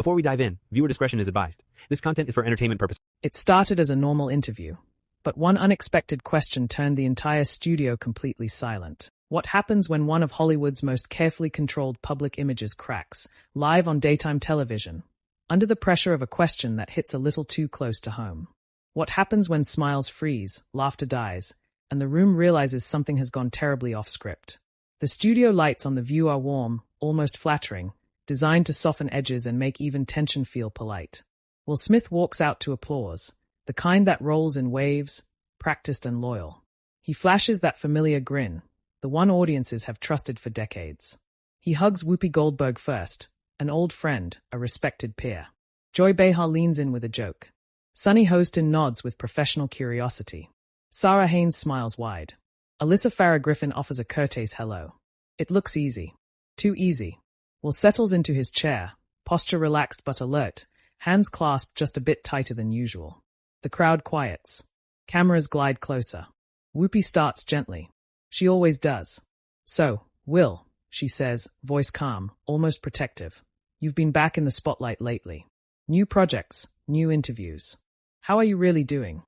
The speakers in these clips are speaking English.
Before we dive in, viewer discretion is advised. This content is for entertainment purposes. It started as a normal interview, but one unexpected question turned the entire studio completely silent. What happens when one of Hollywood's most carefully controlled public images cracks, live on daytime television, under the pressure of a question that hits a little too close to home? What happens when smiles freeze, laughter dies, and the room realizes something has gone terribly off script? The studio lights on The View are warm, almost flattering, designed to soften edges and make even tension feel polite. Will Smith walks out to applause, the kind that rolls in waves, practiced and loyal. He flashes that familiar grin, the one audiences have trusted for decades. He hugs Whoopi Goldberg first, an old friend, a respected peer. Joy Behar leans in with a joke. Sunny Hostin nods with professional curiosity. Sarah Haynes smiles wide. Alyssa Farah Griffin offers a courteous hello. It looks easy. Too easy. Will settles into his chair, posture relaxed but alert, hands clasped just a bit tighter than usual. The crowd quiets. Cameras glide closer. Whoopi starts gently. She always does. So, Will, she says, voice calm, almost protective. You've been back in the spotlight lately. New projects, new interviews. How are you really doing?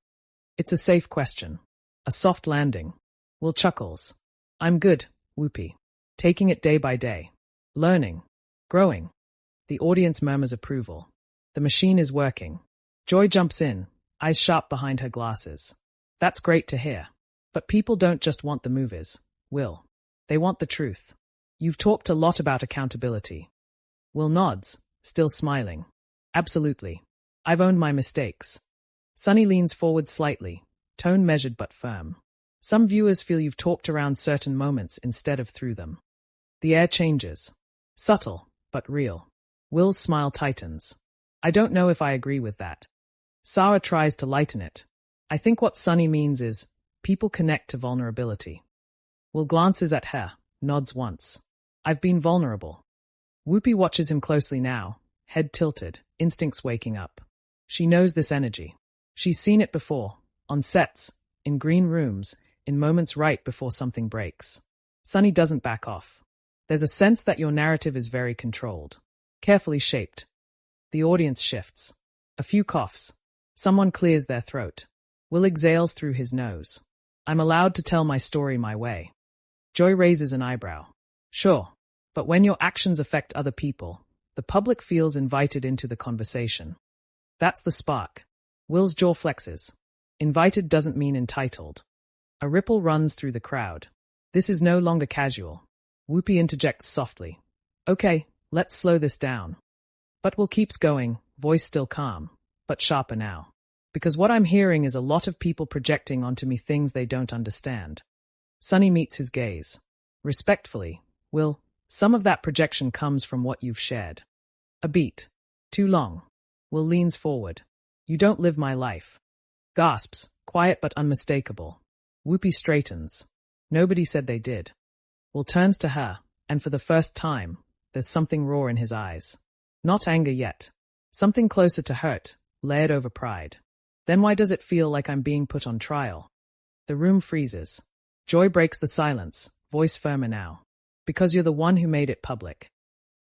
It's a safe question. A soft landing. Will chuckles. I'm good, Whoopi. Taking it day by day. Learning. Growing. The audience murmurs approval. The machine is working. Joy jumps in, eyes sharp behind her glasses. That's great to hear. But people don't just want the movies, Will. They want the truth. You've talked a lot about accountability. Will nods, still smiling. Absolutely. I've owned my mistakes. Sunny leans forward slightly, tone measured but firm. Some viewers feel you've talked around certain moments instead of through them. The air changes. Subtle, but real. Will's smile tightens. I don't know if I agree with that. Sarah tries to lighten it. I think what Sunny means is, people connect to vulnerability. Will glances at her, nods once. I've been vulnerable. Whoopi watches him closely now, head tilted, instincts waking up. She knows this energy. She's seen it before, on sets, in green rooms, in moments right before something breaks. Sunny doesn't back off. There's a sense that your narrative is very controlled, carefully shaped. The audience shifts. A few coughs. Someone clears their throat. Will exhales through his nose. I'm allowed to tell my story my way. Joy raises an eyebrow. Sure, but when your actions affect other people, the public feels invited into the conversation. That's the spark. Will's jaw flexes. Invited doesn't mean entitled. A ripple runs through the crowd. This is no longer casual. Whoopi interjects softly. Okay, let's slow this down. But Will keeps going, voice still calm, but sharper now. Because what I'm hearing is a lot of people projecting onto me things they don't understand. Sunny meets his gaze. Respectfully, Will, some of that projection comes from what you've shared. A beat. Too long. Will leans forward. You don't live my life. Gasps, quiet but unmistakable. Whoopi straightens. Nobody said they did. Will turns to her, and for the first time, there's something raw in his eyes. Not anger yet. Something closer to hurt, layered over pride. Then why does it feel like I'm being put on trial? The room freezes. Joy breaks the silence, voice firmer now. Because you're the one who made it public.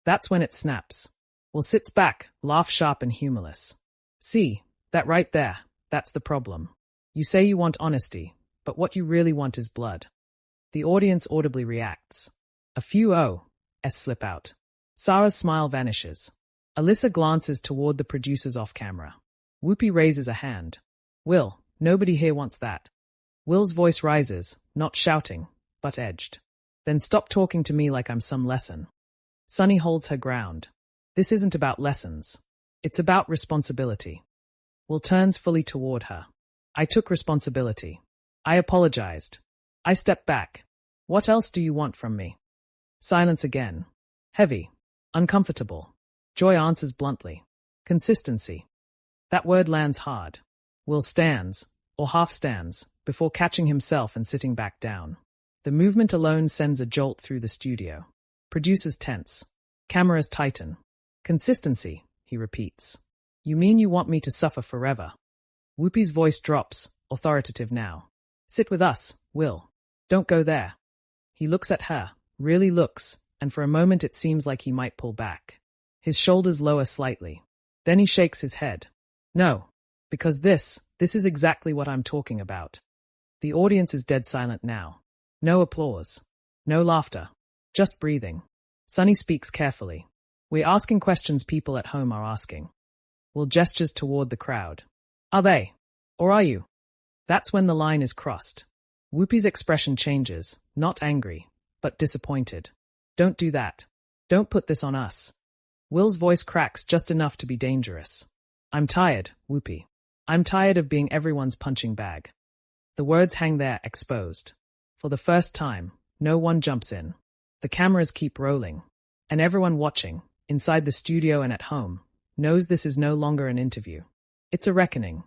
That's when it snaps. Will sits back, laugh sharp and humorless. See, that right there, that's the problem. You say you want honesty, but what you really want is blood. The audience audibly reacts. A few s slip out. Sarah's smile vanishes. Alyssa glances toward the producers off camera. Whoopi raises a hand. Will, nobody here wants that. Will's voice rises, not shouting, but edged. Then stop talking to me like I'm some lesson. Sunny holds her ground. This isn't about lessons. It's about responsibility. Will turns fully toward her. I took responsibility. I apologized. I stepped back. What else do you want from me? Silence again. Heavy. Uncomfortable. Joy answers bluntly. Consistency. That word lands hard. Will stands, or half stands, before catching himself and sitting back down. The movement alone sends a jolt through the studio. Producers tense. Cameras tighten. Consistency, he repeats. You mean you want me to suffer forever? Whoopi's voice drops, authoritative now. Sit with us, Will. Don't go there. He looks at her, really looks, and for a moment it seems like he might pull back. His shoulders lower slightly. Then he shakes his head. No, because this is exactly what I'm talking about. The audience is dead silent now. No applause. No laughter. Just breathing. Sunny speaks carefully. We're asking questions people at home are asking. Will gestures toward the crowd. Are they? Or are you? That's when the line is crossed. Whoopi's expression changes, not angry, but disappointed. Don't do that. Don't put this on us. Will's voice cracks just enough to be dangerous. I'm tired, Whoopi. I'm tired of being everyone's punching bag. The words hang there exposed. For the first time, no one jumps in. The cameras keep rolling. And everyone watching, inside the studio and at home, knows this is no longer an interview. It's a reckoning.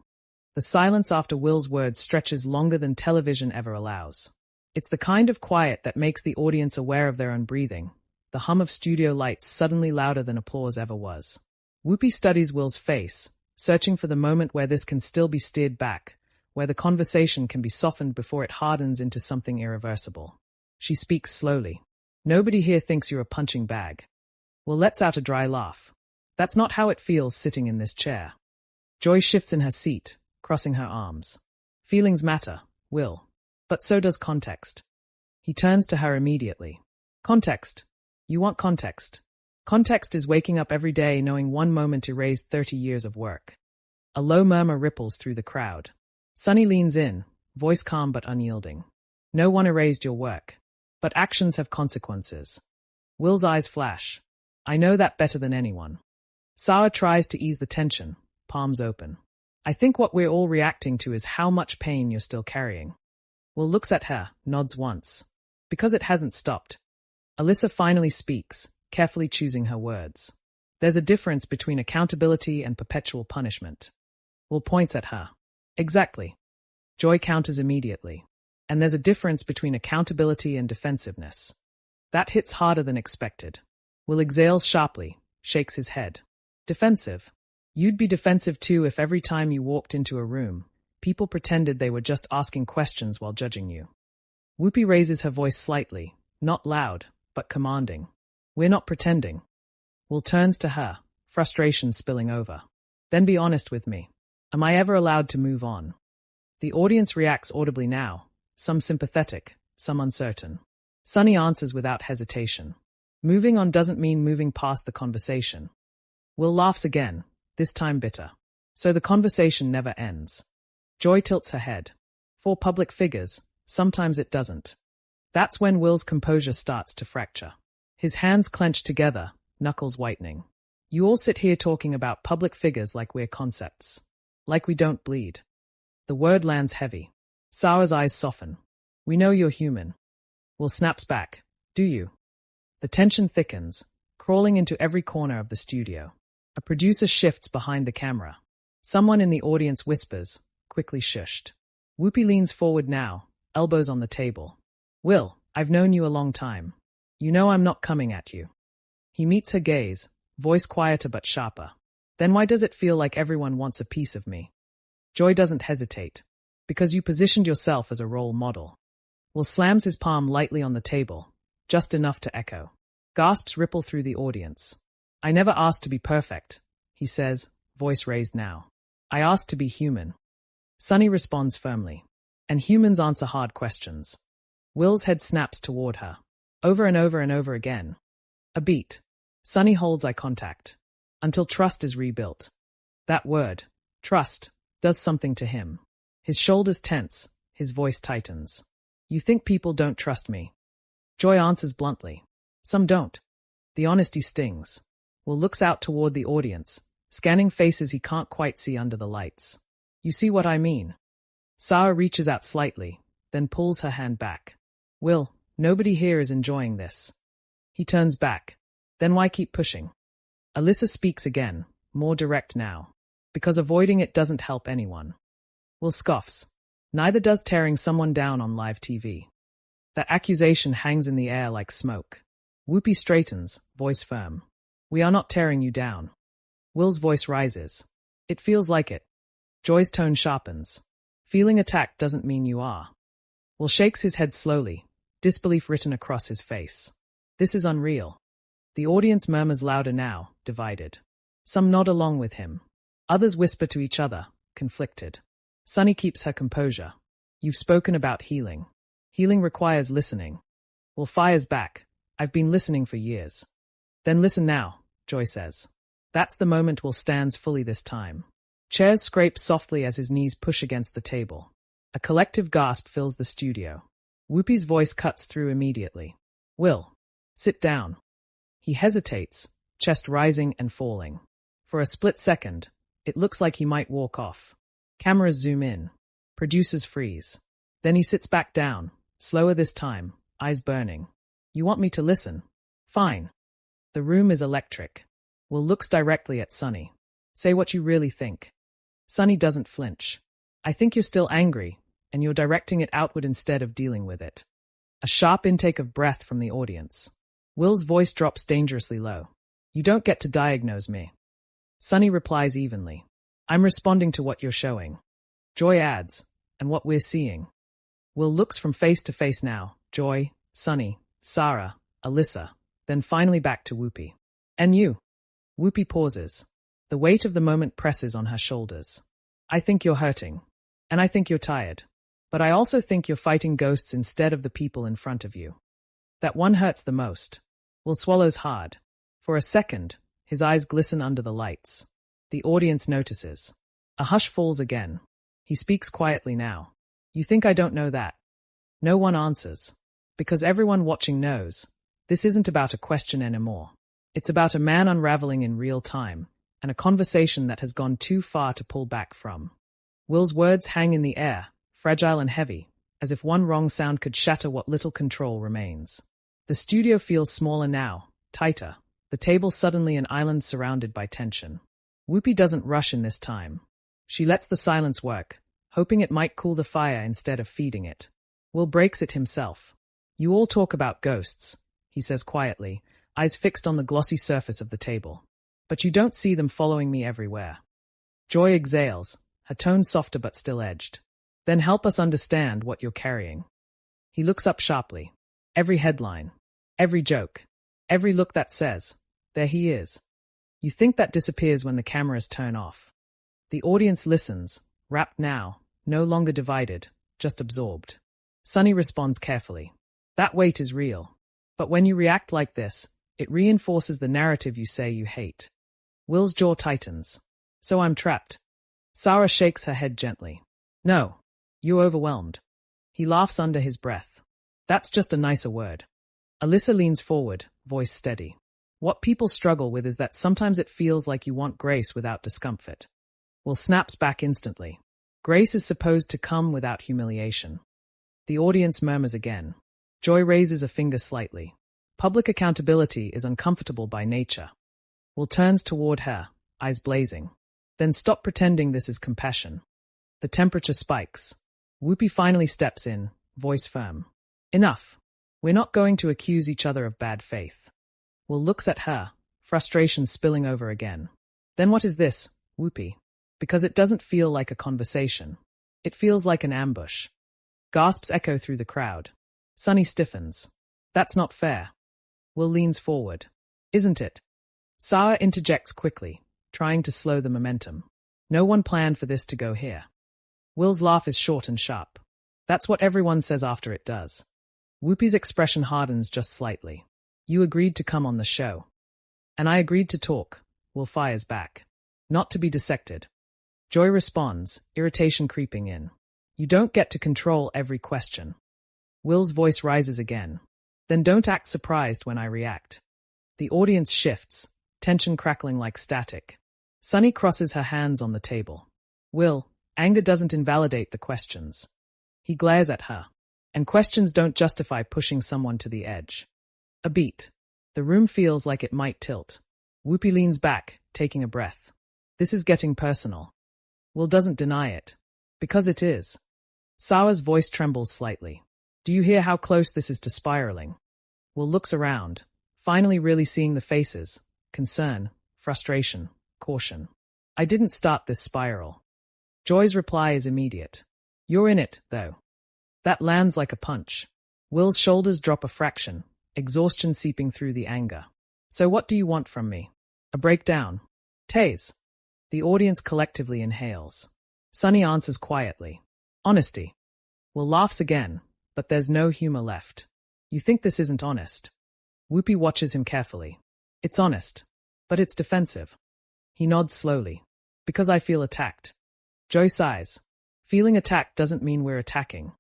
The silence after Will's words stretches longer than television ever allows. It's the kind of quiet that makes the audience aware of their own breathing, the hum of studio lights suddenly louder than applause ever was. Whoopi studies Will's face, searching for the moment where this can still be steered back, where the conversation can be softened before it hardens into something irreversible. She speaks slowly. Nobody here thinks you're a punching bag. Will lets out a dry laugh. That's not how it feels sitting in this chair. Joy shifts in her seat, crossing her arms. Feelings matter, Will. But so does context. He turns to her immediately. Context. You want context. Context is waking up every day knowing one moment erased 30 years of work. A low murmur ripples through the crowd. Sunny leans in, voice calm but unyielding. No one erased your work. But actions have consequences. Will's eyes flash. I know that better than anyone. Sarah tries to ease the tension, palms open. I think what we're all reacting to is how much pain you're still carrying. Will looks at her, nods once. Because it hasn't stopped. Alyssa finally speaks, carefully choosing her words. There's a difference between accountability and perpetual punishment. Will points at her. Exactly. Joy counters immediately. And there's a difference between accountability and defensiveness. That hits harder than expected. Will exhales sharply, shakes his head. Defensive. You'd be defensive too if every time you walked into a room, people pretended they were just asking questions while judging you. Whoopi raises her voice slightly, not loud, but commanding. We're not pretending. Will turns to her, frustration spilling over. Then be honest with me. Am I ever allowed to move on? The audience reacts audibly now, some sympathetic, some uncertain. Sunny answers without hesitation. Moving on doesn't mean moving past the conversation. Will laughs again, this time bitter. So the conversation never ends. Joy tilts her head. For public figures, sometimes it doesn't. That's when Will's composure starts to fracture. His hands clench together, knuckles whitening. You all sit here talking about public figures like we're concepts. Like we don't bleed. The word lands heavy. Sarah's eyes soften. We know you're human. Will snaps back. Do you? The tension thickens, crawling into every corner of the studio. A producer shifts behind the camera. Someone in the audience whispers, quickly shushed. Whoopi leans forward now, elbows on the table. Will, I've known you a long time. You know I'm not coming at you. He meets her gaze, voice quieter but sharper. Then why does it feel like everyone wants a piece of me? Joy doesn't hesitate. Because you positioned yourself as a role model. Will slams his palm lightly on the table, just enough to echo. Gasps ripple through the audience. I never asked to be perfect, he says, voice raised now. I asked to be human. Sunny responds firmly. And humans answer hard questions. Will's head snaps toward her. Over and over and over again. A beat. Sunny holds eye contact. Until trust is rebuilt. That word, trust, does something to him. His shoulders tense, his voice tightens. You think people don't trust me? Joy answers bluntly. Some don't. The honesty stings. Will looks out toward the audience, scanning faces he can't quite see under the lights. You see what I mean? Sarah reaches out slightly, then pulls her hand back. Will, nobody here is enjoying this. He turns back. Then why keep pushing? Alyssa speaks again, more direct now. Because avoiding it doesn't help anyone. Will scoffs. Neither does tearing someone down on live TV. That accusation hangs in the air like smoke. Whoopi straightens, voice firm. We are not tearing you down. Will's voice rises. It feels like it. Joy's tone sharpens. Feeling attacked doesn't mean you are. Will shakes his head slowly, disbelief written across his face. This is unreal. The audience murmurs louder now, divided. Some nod along with him. Others whisper to each other, conflicted. Sunny keeps her composure. You've spoken about healing. Healing requires listening. Will fires back. I've been listening for years. Then listen now, Joy says. That's the moment Will stands fully this time. Chairs scrape softly as his knees push against the table. A collective gasp fills the studio. Whoopi's voice cuts through immediately. Will, sit down. He hesitates, chest rising and falling. For a split second, it looks like he might walk off. Cameras zoom in. Producers freeze. Then he sits back down, slower this time, eyes burning. You want me to listen? Fine. The room is electric. Will looks directly at Sunny. Say what you really think. Sunny doesn't flinch. I think you're still angry, and you're directing it outward instead of dealing with it. A sharp intake of breath from the audience. Will's voice drops dangerously low. You don't get to diagnose me. Sunny replies evenly. I'm responding to what you're showing. Joy adds, and what we're seeing. Will looks from face to face now. Joy, Sunny, Sarah, Alyssa, then finally back to Whoopi. And you? Whoopi pauses. The weight of the moment presses on her shoulders. I think you're hurting. And I think you're tired. But I also think you're fighting ghosts instead of the people in front of you. That one hurts the most. Will swallows hard. For a second, his eyes glisten under the lights. The audience notices. A hush falls again. He speaks quietly now. You think I don't know that? No one answers. Because everyone watching knows. This isn't about a question anymore. It's about a man unraveling in real time, and a conversation that has gone too far to pull back from. Will's words hang in the air, fragile and heavy, as if one wrong sound could shatter what little control remains. The studio feels smaller now, tighter, the table suddenly an island surrounded by tension. Whoopi doesn't rush in this time. She lets the silence work, hoping it might cool the fire instead of feeding it. Will breaks it himself. You all talk about ghosts, he says quietly, eyes fixed on the glossy surface of the table. But you don't see them following me everywhere. Joy exhales, her tone softer but still edged. Then help us understand what you're carrying. He looks up sharply. Every headline, every joke, every look that says, there he is. You think that disappears when the cameras turn off. The audience listens, rapt now, no longer divided, just absorbed. Sunny responds carefully. That weight is real. But when you react like this, it reinforces the narrative you say you hate. Will's jaw tightens. So I'm trapped. Sarah shakes her head gently. No, you're overwhelmed. He laughs under his breath. That's just a nicer word. Alyssa leans forward, voice steady. What people struggle with is that sometimes it feels like you want grace without discomfort. Will snaps back instantly. Grace is supposed to come without humiliation. The audience murmurs again. Joy raises a finger slightly. Public accountability is uncomfortable by nature. Will turns toward her, eyes blazing. Then stop pretending this is compassion. The temperature spikes. Whoopi finally steps in, voice firm. Enough. We're not going to accuse each other of bad faith. Will looks at her, frustration spilling over again. Then what is this, Whoopi? Because it doesn't feel like a conversation. It feels like an ambush. Gasps echo through the crowd. Sunny stiffens. That's not fair. Will leans forward. Isn't it? Sarah interjects quickly, trying to slow the momentum. No one planned for this to go here. Will's laugh is short and sharp. That's what everyone says after it does. Whoopi's expression hardens just slightly. You agreed to come on the show. And I agreed to talk. Will fires back. Not to be dissected. Joy responds, irritation creeping in. You don't get to control every question. Will's voice rises again. Then don't act surprised when I react. The audience shifts, tension crackling like static. Sunny crosses her hands on the table. Will, anger doesn't invalidate the questions. He glares at her. And questions don't justify pushing someone to the edge. A beat. The room feels like it might tilt. Whoopi leans back, taking a breath. This is getting personal. Will doesn't deny it. Because it is. Sarah's voice trembles slightly. Do you hear how close this is to spiraling? Will looks around, finally really seeing the faces. Concern, frustration, caution. I didn't start this spiral. Joy's reply is immediate. You're in it, though. That lands like a punch. Will's shoulders drop a fraction, exhaustion seeping through the anger. So what do you want from me? A breakdown? Tase. The audience collectively inhales. Sunny answers quietly. Honesty. Will laughs again, but there's no humor left. You think this isn't honest? Whoopi watches him carefully. It's honest, but it's defensive. He nods slowly. Because I feel attacked. Joy sighs. Feeling attacked doesn't mean we're attacking.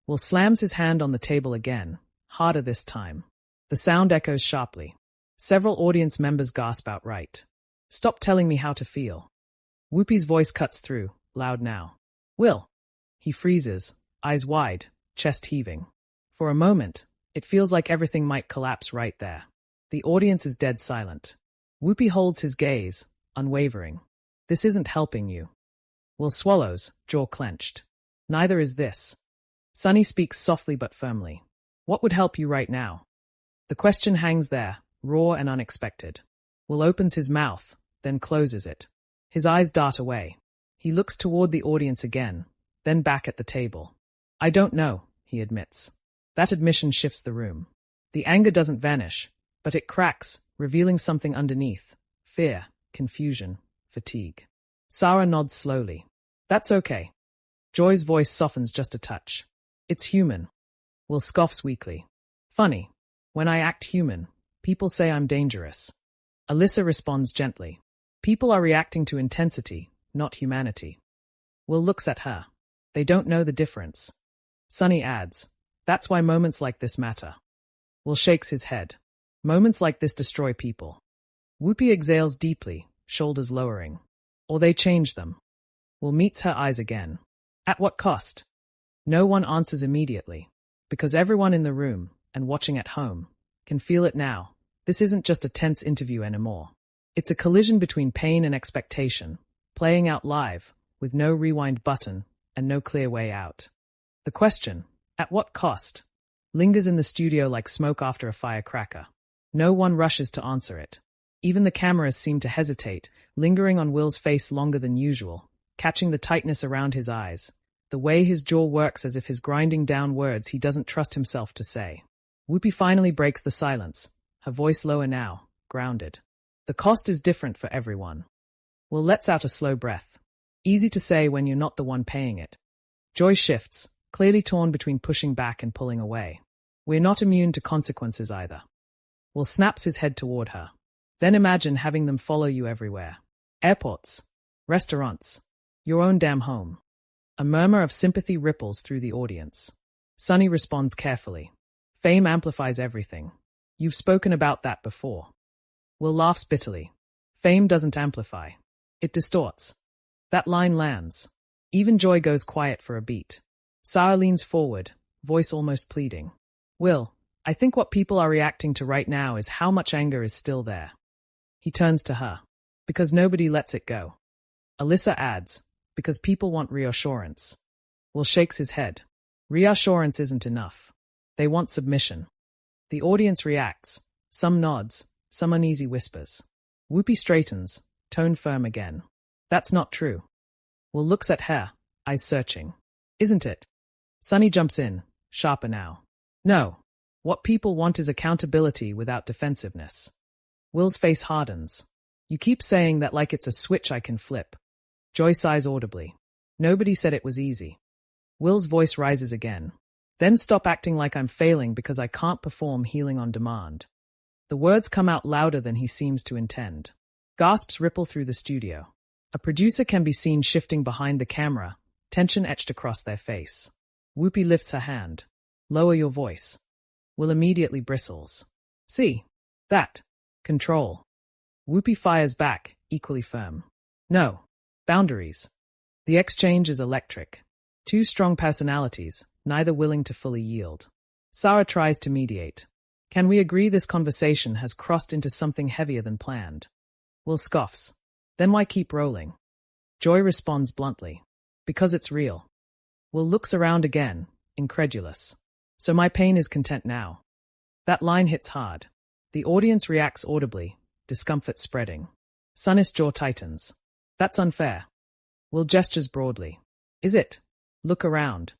Will slams his hand on the table again, harder this time. The sound echoes sharply. Several audience members gasp outright. Stop telling me how to feel. Whoopi's voice cuts through, loud now. Will. He freezes, eyes wide, chest heaving. For a moment, it feels like everything might collapse right there. The audience is dead silent. Whoopi holds his gaze, unwavering. This isn't helping you. Will swallows, jaw clenched. Neither is this. Sunny speaks softly but firmly. What would help you right now? The question hangs there, raw and unexpected. Will opens his mouth, then closes it. His eyes dart away. He looks toward the audience again, then back at the table. I don't know, he admits. That admission shifts the room. The anger doesn't vanish, but it cracks, revealing something underneath. Fear, confusion, fatigue. Sarah nods slowly. That's okay. Joy's voice softens just a touch. It's human. Will scoffs weakly. Funny. When I act human, people say I'm dangerous. Alyssa responds gently. People are reacting to intensity, not humanity. Will looks at her. They don't know the difference. Sunny adds. That's why moments like this matter. Will shakes his head. Moments like this destroy people. Whoopi exhales deeply, shoulders lowering. Or they change them. Will meets her eyes again. At what cost? No one answers immediately. Because everyone in the room, and watching at home, can feel it now. This isn't just a tense interview anymore. It's a collision between pain and expectation, playing out live, with no rewind button, and no clear way out. The question, at what cost, lingers in the studio like smoke after a firecracker. No one rushes to answer it. Even the cameras seem to hesitate, lingering on Will's face longer than usual, catching the tightness around his eyes, the way his jaw works as if he's grinding down words he doesn't trust himself to say. Whoopi finally breaks the silence, her voice lower now, grounded. The cost is different for everyone. Will lets out a slow breath. Easy to say when you're not the one paying it. Joy shifts, clearly torn between pushing back and pulling away. We're not immune to consequences either. Will snaps his head toward her. Then imagine having them follow you everywhere. Airports. Restaurants. Your own damn home. A murmur of sympathy ripples through the audience. Sunny responds carefully. Fame amplifies everything. You've spoken about that before. Will laughs bitterly. Fame doesn't amplify. It distorts. That line lands. Even Joy goes quiet for a beat. Sarah leans forward, voice almost pleading. Will, I think what people are reacting to right now is how much anger is still there. He turns to her. Because nobody lets it go. Alyssa adds. Because people want reassurance. Will shakes his head. Reassurance isn't enough. They want submission. The audience reacts. Some nods, some uneasy whispers. Whoopi straightens, tone firm again. That's not true. Will looks at her, eyes searching. Isn't it? Sunny jumps in, sharper now. No. What people want is accountability without defensiveness. Will's face hardens. You keep saying that like it's a switch I can flip. Joy sighs audibly. Nobody said it was easy. Will's voice rises again. Then stop acting like I'm failing because I can't perform healing on demand. The words come out louder than he seems to intend. Gasps ripple through the studio. A producer can be seen shifting behind the camera, tension etched across their face. Whoopi lifts her hand. Lower your voice. Will immediately bristles. See? That. Control. Whoopi fires back, equally firm. No. Boundaries. The exchange is electric. Two strong personalities, neither willing to fully yield. Sarah tries to mediate. Can we agree this conversation has crossed into something heavier than planned? Will scoffs. Then why keep rolling? Joy responds bluntly. Because it's real. Will looks around again, incredulous. So my pain is content now. That line hits hard. The audience reacts audibly, discomfort spreading. Sunny's jaw tightens. That's unfair. Will gestures broadly. Is it? Look around.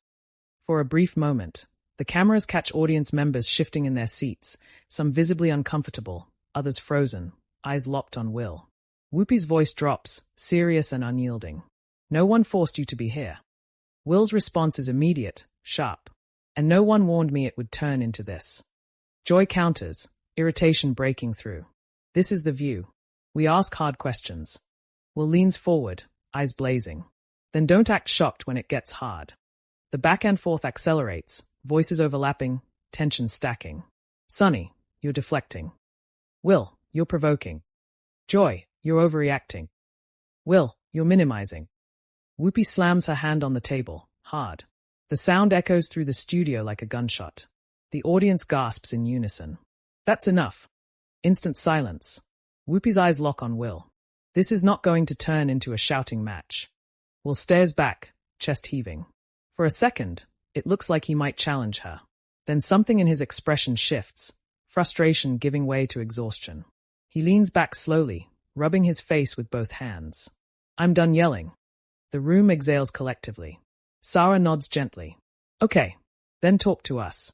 For a brief moment, the cameras catch audience members shifting in their seats, some visibly uncomfortable, others frozen, eyes locked on Will. Whoopi's voice drops, serious and unyielding. No one forced you to be here. Will's response is immediate, sharp. And no one warned me it would turn into this. Joy counters, irritation breaking through. This is The View. We ask hard questions. Will leans forward, eyes blazing. Then don't act shocked when it gets hard. The back and forth accelerates, voices overlapping, tension stacking. Sonny, you're deflecting. Will, you're provoking. Joy, you're overreacting. Will, you're minimizing. Whoopi slams her hand on the table, hard. The sound echoes through the studio like a gunshot. The audience gasps in unison. That's enough. Instant silence. Whoopi's eyes lock on Will. This is not going to turn into a shouting match. Will stares back, chest heaving. For a second, it looks like he might challenge her. Then something in his expression shifts, frustration giving way to exhaustion. He leans back slowly, rubbing his face with both hands. I'm done yelling. The room exhales collectively. Sarah nods gently. Okay, then talk to us.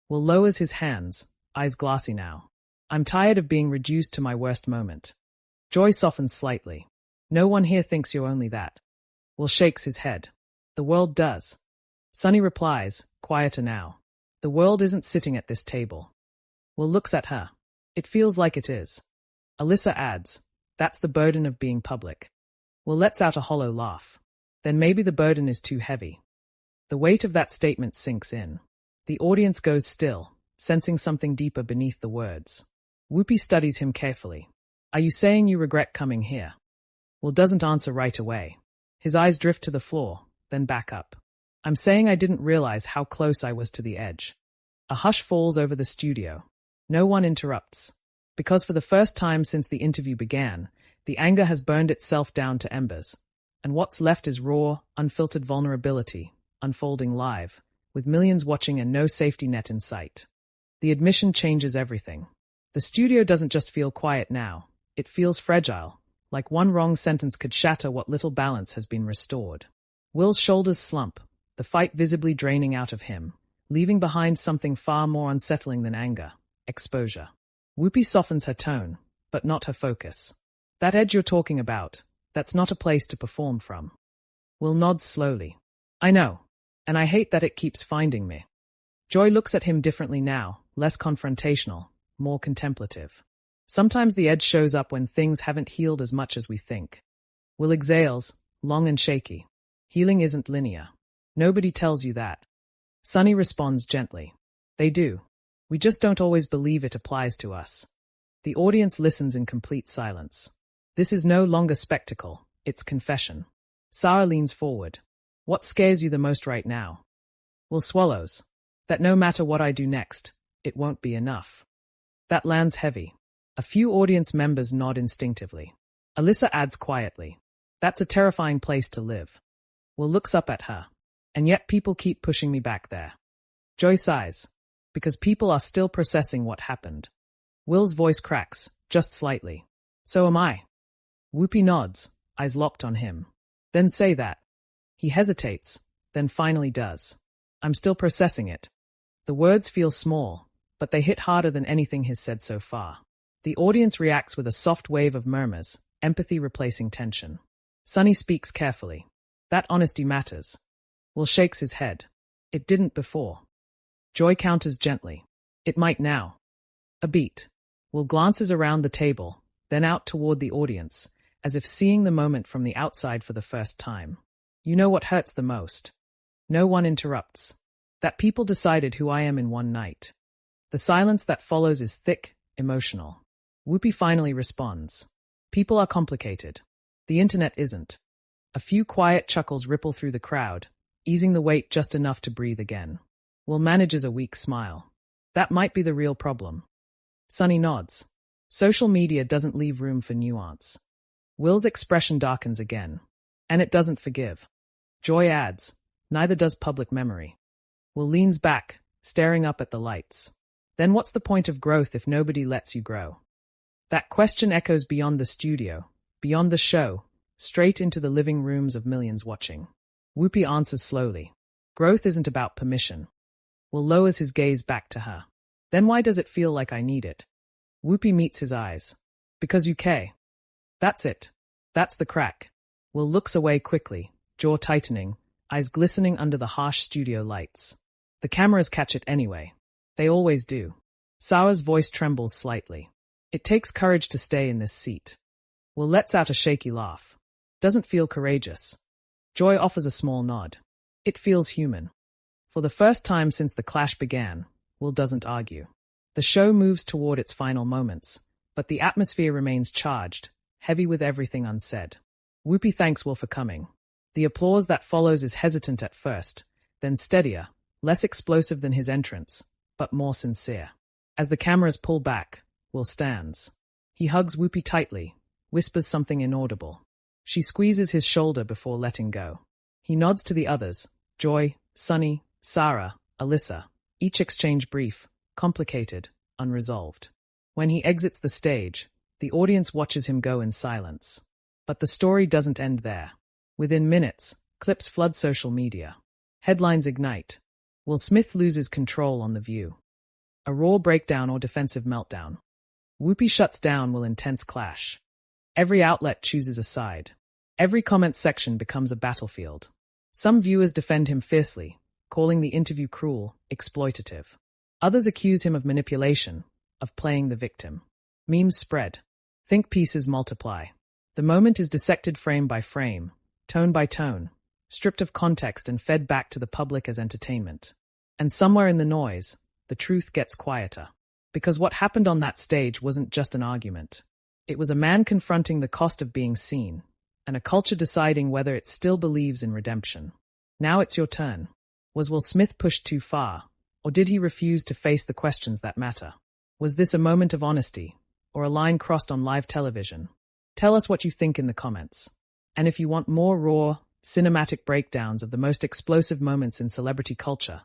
Will lowers his hands, eyes glassy now. I'm tired of being reduced to my worst moment. Joy softens slightly. No one here thinks you're only that. Will shakes his head. The world does. Sonny replies, quieter now. The world isn't sitting at this table. Will looks at her. It feels like it is. Alyssa adds, that's the burden of being public. Will lets out a hollow laugh. Then maybe the burden is too heavy. The weight of that statement sinks in. The audience goes still, sensing something deeper beneath the words. Whoopi studies him carefully. Are you saying you regret coming here? Will doesn't answer right away. His eyes drift to the floor, then back up. I'm saying I didn't realize how close I was to the edge. A hush falls over the studio. No one interrupts. Because for the first time since the interview began, the anger has burned itself down to embers. And what's left is raw, unfiltered vulnerability, unfolding live, with millions watching and no safety net in sight. The admission changes everything. The studio doesn't just feel quiet now, it feels fragile, like one wrong sentence could shatter what little balance has been restored. Will's shoulders slump, the fight visibly draining out of him, leaving behind something far more unsettling than anger, exposure. Whoopi softens her tone, but not her focus. That edge you're talking about, that's not a place to perform from. Will nods slowly. I know, and I hate that it keeps finding me. Joy looks at him differently now, less confrontational, more contemplative. Sometimes the edge shows up when things haven't healed as much as we think. Will exhales, long and shaky. Healing isn't linear. Nobody tells you that. Sonny responds gently. They do. We just don't always believe it applies to us. The audience listens in complete silence. This is no longer spectacle, it's confession. Sarah leans forward. What scares you the most right now? Will swallows. That no matter what I do next, it won't be enough. That lands heavy. A few audience members nod instinctively. Alyssa adds quietly. That's a terrifying place to live. Will looks up at her. And yet people keep pushing me back there. Joy sighs. Because people are still processing what happened. Will's voice cracks, just slightly. So am I. Whoopi nods, eyes locked on him. Then say that. He hesitates, then finally does. I'm still processing it. The words feel small, but they hit harder than anything he's said so far. The audience reacts with a soft wave of murmurs, empathy replacing tension. Sonny speaks carefully. That honesty matters. Will shakes his head. It didn't before. Joy counters gently. It might now. A beat. Will glances around the table, then out toward the audience, as if seeing the moment from the outside for the first time. You know what hurts the most? No one interrupts. That people decided who I am in one night. The silence that follows is thick, emotional. Whoopi finally responds. People are complicated. The internet isn't. A few quiet chuckles ripple through the crowd, easing the weight just enough to breathe again. Will manages a weak smile. That might be the real problem. Sonny nods. Social media doesn't leave room for nuance. Will's expression darkens again. And it doesn't forgive. Joy adds. Neither does public memory. Will leans back, staring up at the lights. Then what's the point of growth if nobody lets you grow? That question echoes beyond the studio, beyond the show, straight into the living rooms of millions watching. Whoopi answers slowly. Growth isn't about permission. Will lowers his gaze back to her. Then why does it feel like I need it? Whoopi meets his eyes. Because you care. That's it. That's the crack. Will looks away quickly, jaw tightening, eyes glistening under the harsh studio lights. The cameras catch it anyway. They always do. Sarah's voice trembles slightly. It takes courage to stay in this seat. Will lets out a shaky laugh. Doesn't feel courageous. Joy offers a small nod. It feels human. For the first time since the clash began, Will doesn't argue. The show moves toward its final moments, but the atmosphere remains charged, heavy with everything unsaid. Whoopi thanks Will for coming. The applause that follows is hesitant at first, then steadier, less explosive than his entrance, but more sincere. As the cameras pull back, Will stands. He hugs Whoopi tightly, whispers something inaudible. She squeezes his shoulder before letting go. He nods to the others, Joy, Sunny, Sarah, Alyssa. Each exchange brief, complicated, unresolved. When he exits the stage, the audience watches him go in silence. But the story doesn't end there. Within minutes, clips flood social media. Headlines ignite. Will Smith loses control on The View? A raw breakdown or defensive meltdown. Whoopi shuts down Will intense clash. Every outlet chooses a side. Every comment section becomes a battlefield. Some viewers defend him fiercely, calling the interview cruel, exploitative. Others accuse him of manipulation, of playing the victim. Memes spread. Think pieces multiply. The moment is dissected frame by frame, tone by tone, stripped of context and fed back to the public as entertainment. And somewhere in the noise, the truth gets quieter. Because what happened on that stage wasn't just an argument. It was a man confronting the cost of being seen, and a culture deciding whether it still believes in redemption. Now it's your turn. Was Will Smith pushed too far, or did he refuse to face the questions that matter? Was this a moment of honesty, or a line crossed on live television? Tell us what you think in the comments. And if you want more raw, cinematic breakdowns of the most explosive moments in celebrity culture,